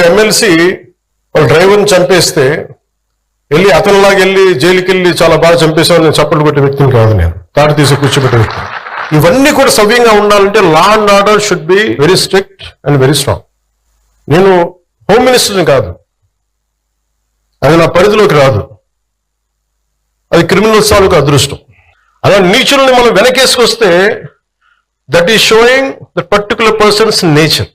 MLC వాళ్ళ డ్రైవర్ని చంపేస్తే వెళ్ళి అతనిలాగా వెళ్ళి జైలుకి వెళ్ళి చాలా బాగా చంపేశాను నేను చప్పట్లు కొట్టే వ్యక్తిని కాదు, నేను తాటి తీసి కూర్చోబెట్టే వ్యక్తి. ఇవన్నీ కూడా సవ్యంగా ఉండాలంటే law and order should be very strict and very strong. నేను హోమ్ మినిస్టర్ని కాదు, అది నా పరిధిలోకి రాదు, అది క్రిమినల్స్ తాలూకు అదృష్టం. అలా నీచుల్ని మనం వెనకేసుకొస్తే that is showing that particular persons nature.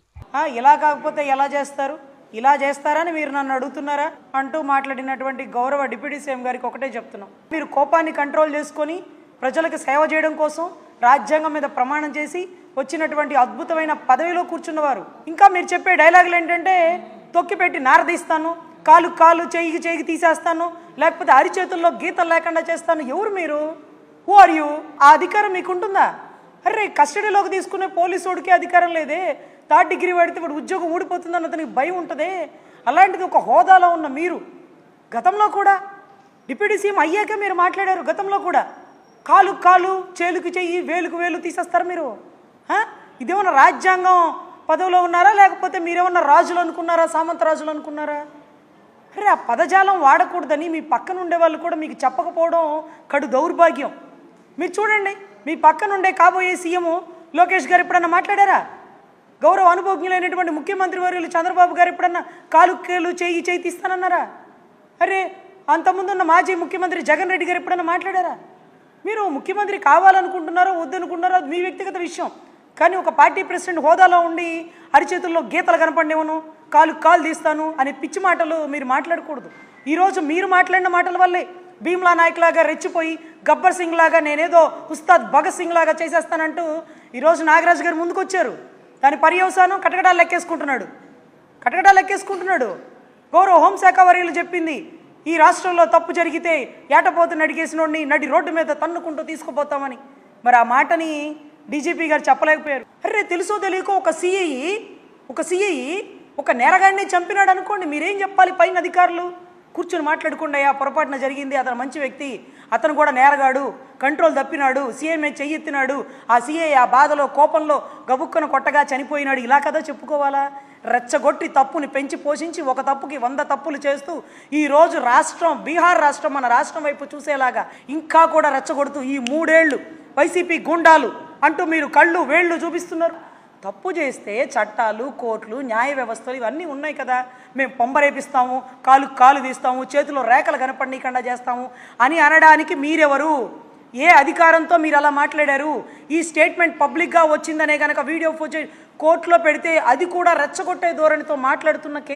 ఇలా కాకపోతే ఎలా చేస్తారు, ఇలా చేస్తారని మీరు నన్ను అడుగుతున్నారా అంటూ మాట్లాడినటువంటి గౌరవ డిప్యూటీ సీఎం గారికి ఒకటే చెప్తున్నాం, మీరు కోపాన్ని కంట్రోల్ చేసుకొని ప్రజలకు సేవ చేయడం కోసం రాజ్యాంగం మీద ప్రమాణం చేసి వచ్చినటువంటి అద్భుతమైన పదవిలో కూర్చున్నవారు. ఇంకా మీరు చెప్పే డైలాగులు ఏంటంటే తొక్కిపెట్టి నారదీస్తాను, కాలు కాలు చేయికి చేయికి తీసేస్తాను, లేకపోతే అరిచేతుల్లో గీతలు లేకుండా చేస్తాను. ఎవరు మీరు? Who are you? ఆ అధికారం మీకుంటుందా? అరే కస్టడీలోకి తీసుకునే పోలీసుడికి అధికారం లేదే, థర్డ్ డిగ్రీ పడితే ఇప్పుడు ఉద్యోగం ఊడిపోతుందని అతనికి భయం ఉంటుందే. అలాంటిది ఒక హోదాలో ఉన్న మీరు గతంలో కూడా డిప్యూటీ సీఎం అయ్యాక మీరు మాట్లాడారు. గతంలో కూడా కాలు కాలు చేలుకు చెయ్యి వేలుకు వేలు తీసేస్తారు మీరు. ఇదేమన్నా రాజ్యాంగం పదవిలో ఉన్నారా, లేకపోతే మీరేమన్నా రాజులు అనుకున్నారా, సామంత రాజులు అనుకున్నారా? అరే ఆ పదజాలం వాడకూడదని మీ పక్కన ఉండే వాళ్ళు కూడా మీకు చెప్పకపోవడం కడు దౌర్భాగ్యం. మీరు చూడండి, మీ పక్కన ఉండే కాబోయే సీఎం లోకేష్ గారు ఎప్పుడన్నా మాట్లాడారా? గౌరవ అనుభవజ్ఞులైనటువంటి ముఖ్యమంత్రి వర్యులు చంద్రబాబు గారు ఎప్పుడన్నా కాలు కేలు చేయి చేయి తీస్తానన్నారా? అరే అంతకుముందు ఉన్న మాజీ ముఖ్యమంత్రి జగన్ రెడ్డి గారు ఎప్పుడన్నా మాట్లాడారా? మీరు ముఖ్యమంత్రి కావాలనుకుంటున్నారో వద్దనుకుంటున్నారో అది మీ వ్యక్తిగత విషయం, కానీ ఒక పార్టీ ప్రెసిడెంట్ హోదాలో ఉండి అరిచేతుల్లో గీతలు కనపడేవను, కాలు కాలు తీస్తాను అనే పిచ్చి మాటలు మీరు మాట్లాడకూడదు. ఈరోజు మీరు మాట్లాడిన మాటల వల్లే భీమ్లా నాయక్ లాగా రెచ్చిపోయి గబ్బర్ సింగ్ లాగా నేనేదో ఉస్తాద్ భగత్ సింగ్ లాగా చేసేస్తానంటూ ఈరోజు నాగరాజు గారు ముందుకు వచ్చారు. దాని పర్యవసానం కటకటాలు లెక్కేసుకుంటున్నాడు. గౌరవ హోంశాఖ వర్యులు చెప్పింది, ఈ రాష్ట్రంలో తప్పు జరిగితే ఏటపోతు నడిగేసినోడిని నడి రోడ్డు మీద తన్నుకుంటూ తీసుకుపోతామని. మరి ఆ మాటని డీజీపీ గారు చెప్పలేకపోయారు. అరే తెలుసో తెలియకో ఒక సిఐ ఒక నేరగాడిని చంపినాడు అనుకోండి, మీరేం చెప్పాలి? పైన అధికారులు కూర్చొని మాట్లాడుకుండా ఆ పొరపాటున జరిగింది, అతను మంచి వ్యక్తి, అతను కూడా నేరగాడు, కంట్రోల్ తప్పినాడు, సీఎంఏ చెయ్యెత్తినాడు, ఆ సీఐ ఆ బాధలో కోపంలో గబుక్కను కొట్టగా చనిపోయినాడు, ఇలా కదా చెప్పుకోవాలా? రెచ్చగొట్టి తప్పుని పెంచి పోషించి ఒక తప్పుకి 100 తప్పులు చేస్తూ ఈరోజు రాష్ట్రం బీహార్ రాష్ట్రం మన రాష్ట్రం వైపు చూసేలాగా ఇంకా కూడా రెచ్చగొడుతూ ఈ 3 ఏళ్ళు వైసీపీ గుండాలు అంటూ మీరు కళ్ళు వేళ్ళు చూపిస్తున్నారు. తప్పు చేస్తే చట్టాలు, కోర్టులు, న్యాయ వ్యవస్థలు ఇవన్నీ ఉన్నాయి కదా. మేము పొంబరేపిస్తాము, కాలు తీస్తాము, చేతిలో రేఖలు కనపడనీయకుండా చేస్తాము అని అనడానికి మీరెవరు? ఏ అధికారంతో మీరు అలా మాట్లాడారు? ఈ స్టేట్మెంట్ పబ్లిక్గా వచ్చిందనే కనుక వీడియో ఫుటేజ్ కోర్టులో పెడితే అది కూడా రెచ్చగొట్టే ధోరణితో మాట్లాడుతున్న